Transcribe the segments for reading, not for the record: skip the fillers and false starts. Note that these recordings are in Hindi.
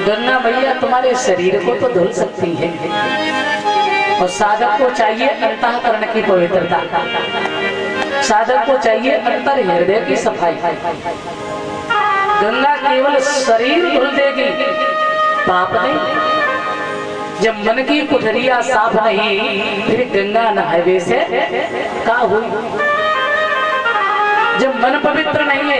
गंगा मैया तुम्हारे शरीर को तो धुल सकती है और साधक को चाहिए अंतःकरण की पवित्रता, साधक को चाहिए अंतर हृदय की सफाई। गंगा केवल शरीर धुल देगी, पाप नहीं। जब मन की कुठरिया साफ नहीं फिर गंगा नहावे से का हुई। जब मन पवित्र नहीं है,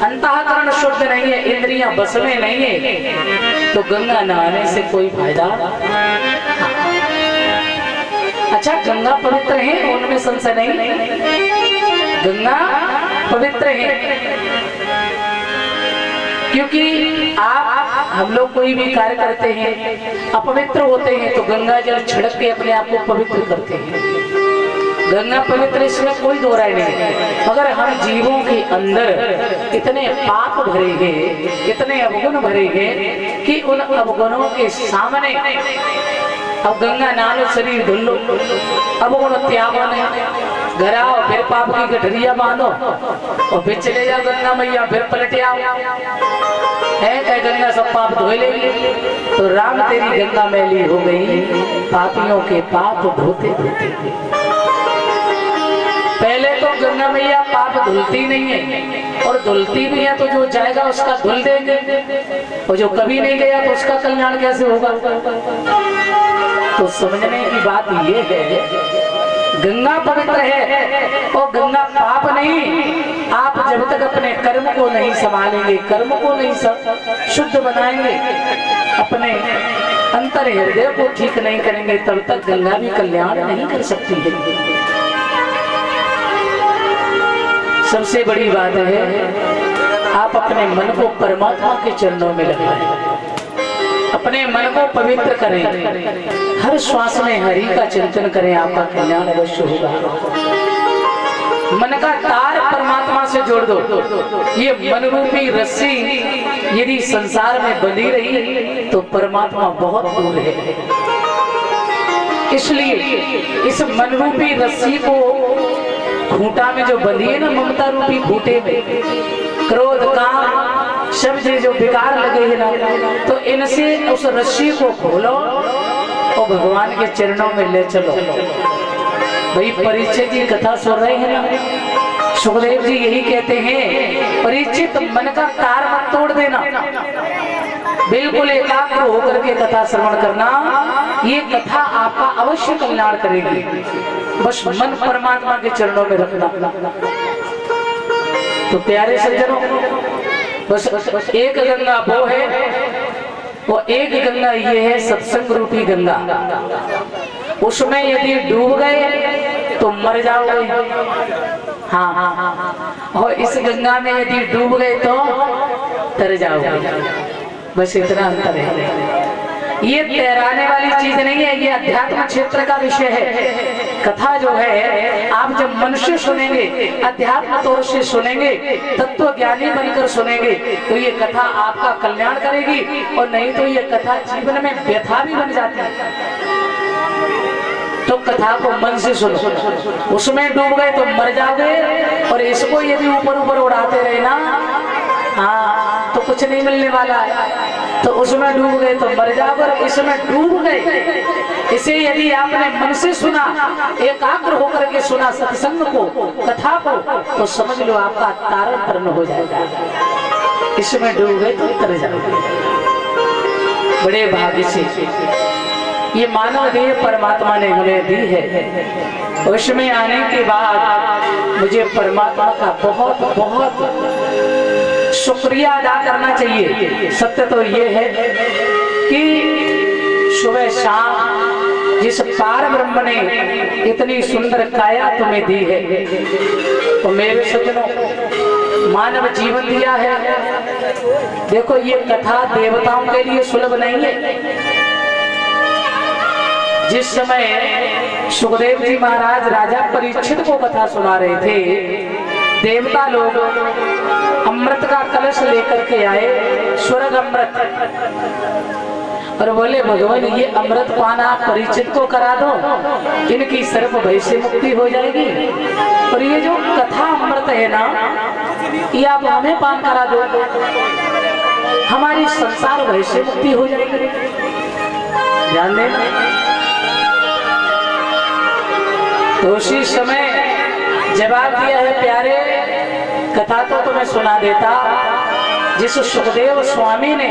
अंतःकरण शुद्ध नहीं है, इंद्रियां बस में नहीं है, तो गंगा नहाने से कोई फायदा। अच्छा, गंगा पवित्र है, उनमें संशय नहीं, गंगा पवित्र है। क्योंकि आप हम लोग कोई भी कार्य करते हैं, अपवित्र होते हैं तो गंगा जल छिड़क के अपने आप को पवित्र करते हैं। गंगा पवित्र, इसमें कोई दो राय नहीं। अगर हम जीवों के अंदर इतने पाप भरे हैं, इतने अवगुण भरे हैं कि उन अवगुणों के सामने अब गंगा नालो शरीर धुल लो, अवगुण त्यागो नहीं, घर आओ फिर पाप की गठरिया बांधो और फिर चले जाओ गंगा मैया, फिर पलट आओ है गंगा सब पाप धो लेगी। तो राम तेरी गंगा मैली हो गई, पापियों के पाप धोते धोते। पहले तो गंगा मैया पाप धुलती नहीं है, और धुलती भी है तो जो जाएगा उसका धुल देंगे, और जो कभी नहीं गया तो उसका कल्याण कैसे होगा। तो समझने की बात ये है, गंगा पवित्र है और गंगा पाप नहीं। आप जब तक अपने कर्म को नहीं संभालेंगे, कर्म को नहीं शुद्ध बनाएंगे, अपने अंतर हृदय को ठीक नहीं करेंगे, तब तक गंगा भी कल्याण नहीं कर सकती है। सबसे बड़ी बात है, आप अपने मन को परमात्मा के चरणों में लगाएं, अपने मन को पवित्र करें, हर श्वास में हरि का चिंतन करें, आपका कल्याण अवश्य होगा। मन का तार परमात्मा से जोड़ दो। ये मन रूपी रस्सी यदि संसार में बंधी रही तो परमात्मा बहुत दूर है। इसलिए इस मन रूपी रस्सी को खूंटा में जो बंधी है ना, ममता रूपी खूंटे में, क्रोध काम शब्द जो बेकार लगे हैं ना, तो इनसे उस रस्सी को खोलो और भगवान के चरणों में ले चलो। भाई परीक्षित जी कथा सुन रहे हैं ना, सुखदेव जी यही कहते हैं, परीक्षित मन का तार मत तोड़ देना, बिल्कुल एकाग्र होकर के कथा श्रवण करना। ये कथा आपका अवश्य कल्याण करेगी, बस मन परमात्मा के चरणों में रखना। तो प्यारे सज्जनों, बस एक गंगा वो है, वो एक गंगा ये है सत्संग रूपी गंगा। उसमें यदि डूब गए तो मर जाओगे। हाँ, और इस गंगा में यदि डूब गए तो तर जाओगे। बस इतना अंतर है। ये तैराने वाली चीज नहीं है, ये अध्यात्म क्षेत्र का विषय है। कथा जो है, आप जब मन से सुनेंगे, अध्यात्म तौर से सुनेंगे, तत्व ज्ञानी बनकर सुनेंगे, तो ये कथा आपका कल्याण करेगी। और नहीं तो ये कथा जीवन में व्यथा भी बन जाती है। तो कथा को मन से सुनो, उसमें डूब गए तो मर जाओगे, और इसको यदि ऊपर ऊपर उड़ाते रहे ना, हाँ, तो कुछ नहीं मिलने वाला है। तो उसमें डूब गए तो मर जाओगे, और इसमें डूब गए, इसे यदि आपने मन से सुना, एकाग्र होकर के सुना सत्संग को, कथा को, तो समझ लो आपका तारण तरण हो जाएगा। इसमें डूब गए तो तर जाओगे। बड़े भाग्य से ये मानव देह परमात्मा ने हमें दी है। उसमें आने के बाद मुझे परमात्मा का बहुत बहुत शुक्रिया अदा करना चाहिए। सत्य तो ये है कि सुबह शाम जिस पार ब्रह्म ने इतनी सुंदर काया तुम्हें दी है, तो मेरे सज्जनों मानव जीवन दिया है। देखो, ये कथा देवताओं के लिए सुलभ नहीं है। जिस समय सुखदेव जी महाराज राजा परीक्षित को कथा सुना रहे थे, देवता लोग अमृत का कलश लेकर के आए, स्वर्ग अमृत, और बोले भगवान ये अमृत पान आप परीक्षित को करा दो, इनकी सर्प भय से मुक्ति हो जाएगी, और ये जो कथा अमृत है ना, ये आप हमें पान करा दो। हमारी संसार भय से मुक्ति हो जाएगी। ध्यान देना। तो उसी समय जवाब दिया है प्यारे, कथा तो तुम्हें सुना देता। जिस सुखदेव स्वामी ने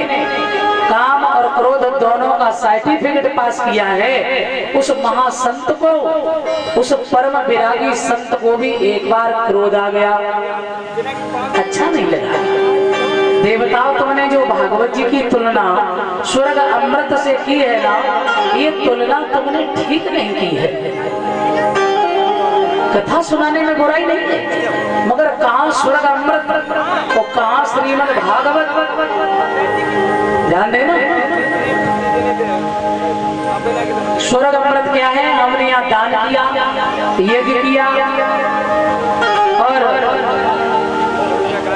काम और क्रोध दोनों का सर्टिफिकेट पास किया है, उस महासंत को, उस परम विरागी संत को भी एक बार क्रोध आ गया, अच्छा नहीं लगा। देवताओं, तुमने जो भागवत जी की तुलना स्वर्ग अमृत से की है ना, ये तुलना तुमने ठीक नहीं की है। कथा सुनाने में बुराई नहीं है, मगर कहाँ स्वर्ग अमृत और कहाँ श्रीमद् भागवत, ध्यान देना। स्वर्ग अमृत क्या है? हमने यहाँ दान किया, यज्ञ किया, और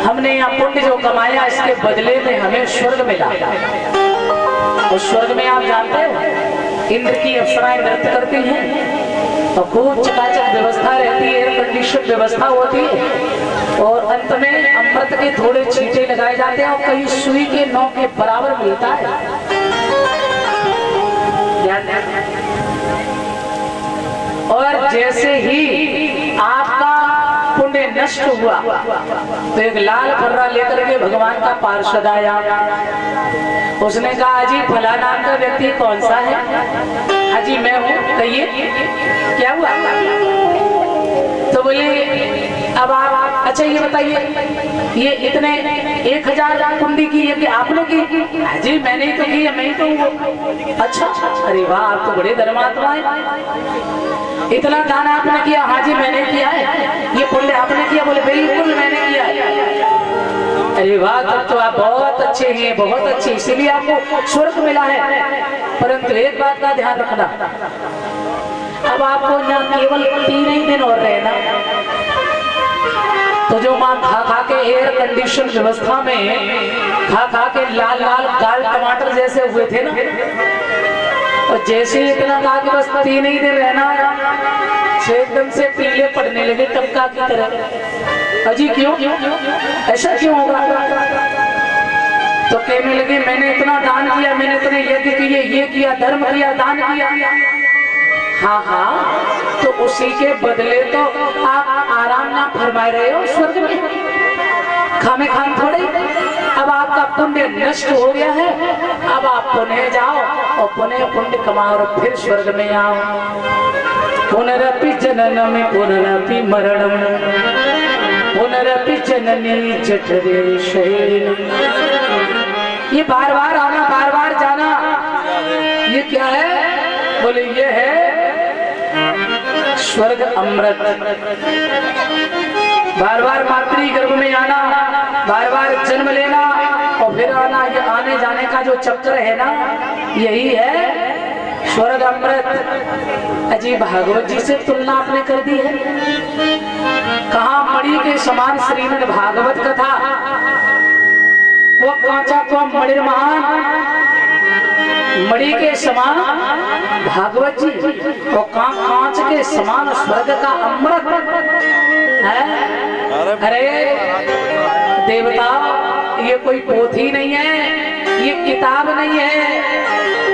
हमने यहाँ पुण्य जो कमाया, इसके बदले में हमें स्वर्ग मिला। और स्वर्ग में आप जानते हो इंद्र की अप्सराएं नृत्य करती हैं, तो खूब चकाचक व्यवस्था रहती है, एयर कंडीशन व्यवस्था होती है, और अंत में अमृत के थोड़े छींटे लगाए जाते हैं और कहीं सुई के नौ के बराबर मिलता है। और जैसे ही आपका पुण्य नष्ट हुआ तो एक लाल फर्रा लेकर के भगवान का पार्षद आया। उसने कहा, अजी फला नाम का व्यक्ति कौन सा है? हाजी मैं हूँ, कहिए क्या हुआ? तो बोले, अब आप अच्छा ये बताइए, ये इतने 1000 कुंडी की यज्ञ आपने की? हाजी मैंने ही तो की, मैं ही तो हूँ। अच्छा, अरे वाह, आप तो बड़े धर्मात्मा हैं। इतना दान आपने किया? हाजी मैंने किया है। ये पुण्य आपने किया? बोले बिल्कुल मैंने किया है। अरे वाह, तब तो आप बहुत अच्छे हैं, बहुत अच्छे, इसीलिए आपको स्वर्ग मिला है। परंतु एक बात का ध्यान रखना, अब आपको न केवल 3 ही दिन और रहना, तो जो माँ खा खा के एयर कंडीशन व्यवस्था में खा खा के लाल लाल गाल टमाटर जैसे हुए थे ना, और जैसे इतना कहा कि बस 3 ही दिन रहना है, एकदम से पीले पड़ने लगे टपका की तरह। अजी क्यों, ऐसा क्यों होगा? तो कहने लगे, मैंने इतना दान किया, मैंने इतने यज्ञ किए, ये किया, धर्म किया, दान किया। हाँ हाँ, तो उसी के बदले तो आप आराम ना फरमा रहे हो स्वर्ग में, खामे खाम थोड़े। अब आपका पुण्य नष्ट हो गया है, अब आप पुण्य जाओ और पुण्य पुण्य कमाओ और फिर स्वर्ग में आओ। पुनरपि जननम पुनरपि मरणम पुनरपि जननी जठरे शयनम। ये बार बार आना, बार बार जाना, ये क्या है? बोले ये है स्वर्ग अमृत। बार बार मातृ गर्भ में आना, बार बार जन्म लेना और फिर आना, ये आने जाने का जो चक्र है ना, यही है स्वर्ग अमृत। अजी भागवत जी से तुलना आपने कर दी है। कहाँ मणि के समान श्रीमद् भागवत कथा, वो कांचा को मणिर्मान, मणि के समान भागवत जी, वो कांच के समान स्वर्ग का अमृत है। अरे देवता, ये कोई पोथी नहीं है, ये किताब नहीं है,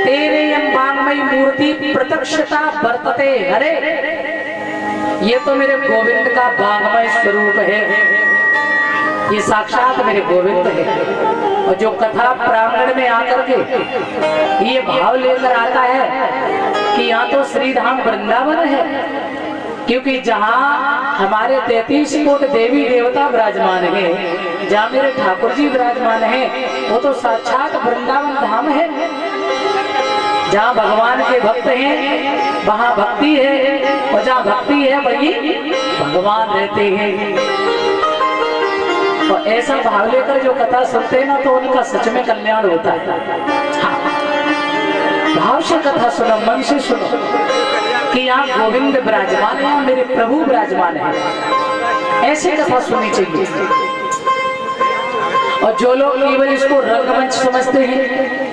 तेरे वांग्मयी मूर्ति प्रत्यक्षता वर्तते। अरे ये तो मेरे गोविंद का वांग्मय स्वरूप है, ये साक्षात मेरे गोविंद है। और जो कथा प्रांगण में आकर के ये भाव लेकर आता है कि यहाँ तो श्री धाम वृंदावन है, क्योंकि जहाँ हमारे 33 कोट देवी देवता विराजमान है, जहाँ मेरे ठाकुर जी विराजमान है, वो तो साक्षात वृंदावन धाम है। जहाँ भगवान के भक्त हैं वहाँ भक्ति है, और जहाँ भक्ति है वही भगवान रहते हैं। और ऐसा भाव लेकर जो कथा सुनते हैं ना, तो उनका सच में कल्याण होता है। हाँ, भाव से कथा सुनो, मन से सुनो कि यहाँ गोविंद विराजमान है, यहाँ मेरे प्रभु विराजमान है, ऐसे कथा सुननी चाहिए। और जो लोग केवल इसको रंगमंच समझते हैं,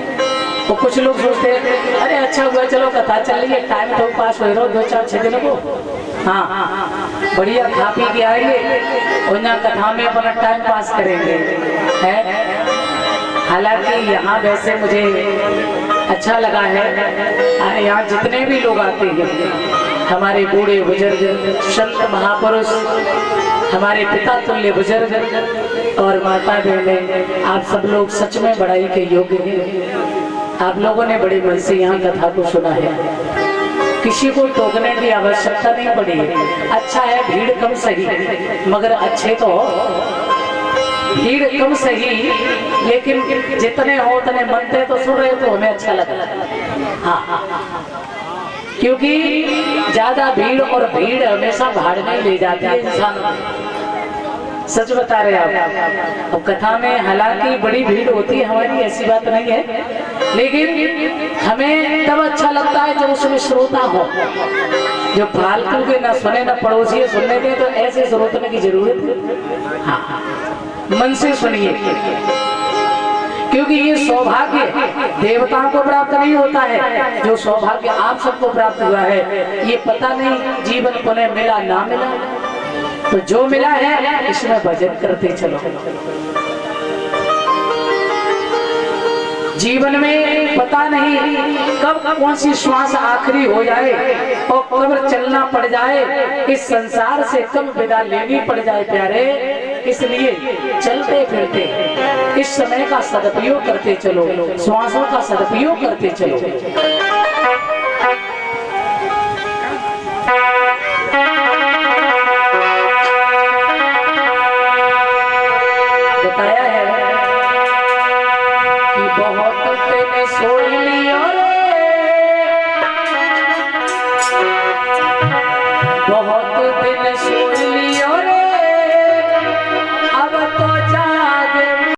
तो कुछ लोग सोचते हैं अरे अच्छा हुआ, चलो कथा चल रही है, टाइम तो पास हो रहा हो 2-4-6 दिनों को, हाँ बढ़िया खा पी के आएंगे और यहाँ कथा में अपना टाइम पास करेंगे, है हालांकि यहाँ वैसे मुझे अच्छा लगा है, यहाँ जितने भी लोग आते हैं, हमारे बूढ़े बुजुर्ग, संत महापुरुष, हमारे पिता तुल्य बुजुर्ग और माता बहनें, आप सब लोग सच में बड़ाई के योग्य हैं। आप लोगों ने बड़े मन से यहाँ कथा को सुना है, किसी को टोकने की आवश्यकता नहीं पड़ी। अच्छा है भीड़ कम सही, मगर अच्छे तो भीड़ कम सही, लेकिन जितने हो उतने मनते तो सुन रहे तो हमें अच्छा लगा। हाँ, क्योंकि ज्यादा भीड़ और भीड़ हमेशा भाड़ने ले जाती है इंसान। सच बता रहे आप। अब कथा में हालांकि बड़ी भीड़ होती है हमारी, ऐसी बात नहीं है, लेकिन हमें तब अच्छा लगता है जब उसमें श्रोता हो, जो फालतू के ना सुने ना पड़ोसी सुनने दे, तो ऐसे श्रोतने की जरूरत है। हाँ, मन से सुनिए, क्योंकि ये सौभाग्य देवताओं को प्राप्त नहीं होता है, जो सौभाग्य आप सबको प्राप्त हुआ है ये पता नहीं जीवन पुनः मिला ना मिला, तो जो मिला है इसमें भजन करते चलो। जीवन में पता नहीं कब कौन सी श्वास आखिरी हो जाए और कब चलना पड़ जाए, इस संसार से कब विदा लेनी पड़ जाए प्यारे। इसलिए चलते फिरते इस समय का सदुपयोग करते चलो, श्वासों का सदुपयोग करते चलो।